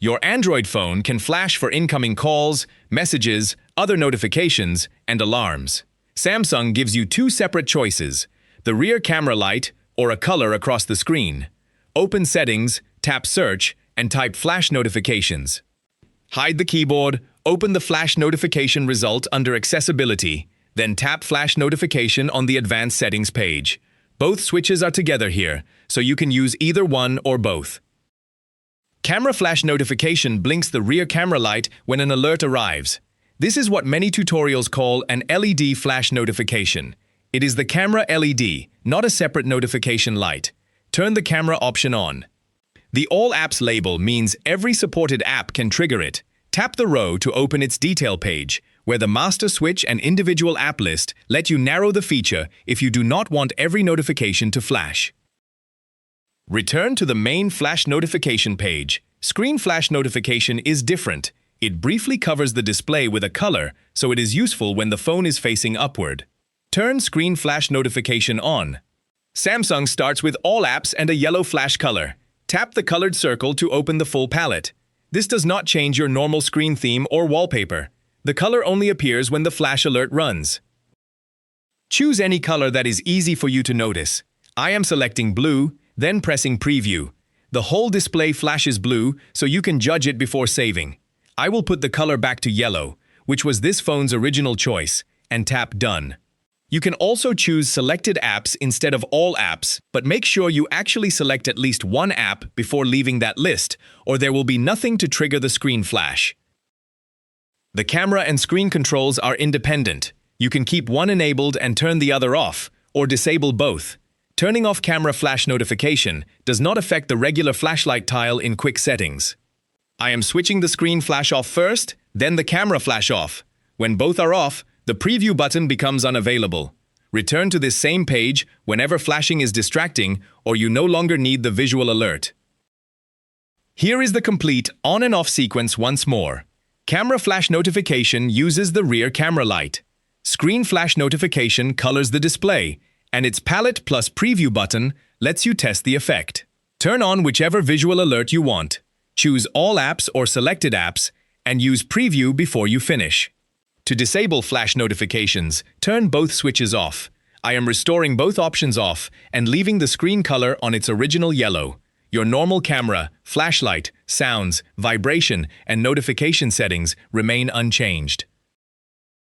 Your Android phone can flash for incoming calls, messages, other notifications, and alarms. Samsung gives you two separate choices: the rear camera light or a color across the screen. Open Settings, tap Search, and type Flash Notifications. Hide the keyboard, open the Flash Notification result under Accessibility, then tap Flash Notification on the Advanced Settings page. Both switches are together here, so you can use either one or both. Camera Flash Notification blinks the rear camera light when an alert arrives. This is what many tutorials call an LED flash notification. It is the camera LED, not a separate notification light. Turn the camera option on. The All Apps label means every supported app can trigger it. Tap the row to open its detail page, where the master switch and individual app list let you narrow the feature if you do not want every notification to flash. Return to the main flash notification page. Screen flash notification is different. It briefly covers the display with a color, so it is useful when the phone is facing upward. Turn screen flash notification on. Samsung starts with all apps and a yellow flash color. Tap the colored circle to open the full palette. This does not change your normal screen theme or wallpaper. The color only appears when the flash alert runs. Choose any color that is easy for you to notice. I am selecting blue, then pressing Preview. The whole display flashes blue, so you can judge it before saving. I will put the color back to yellow, which was this phone's original choice, and tap Done. You can also choose Selected Apps instead of All Apps, but make sure you actually select at least one app before leaving that list, or there will be nothing to trigger the screen flash. The camera and screen controls are independent. You can keep one enabled and turn the other off, or disable both. Turning off camera flash notification does not affect the regular flashlight tile in quick settings. I am switching the screen flash off first, then the camera flash off. When both are off, the preview button becomes unavailable. Return to this same page whenever flashing is distracting or you no longer need the visual alert. Here is the complete on and off sequence once more. Camera flash notification uses the rear camera light. Screen flash notification colors the display, and its palette plus preview button lets you test the effect. Turn on whichever visual alert you want. Choose All Apps or Selected Apps, and use Preview before you finish. To disable flash notifications, turn both switches off. I am restoring both options off and leaving the screen color on its original yellow. Your normal camera, flashlight, sounds, vibration, and notification settings remain unchanged.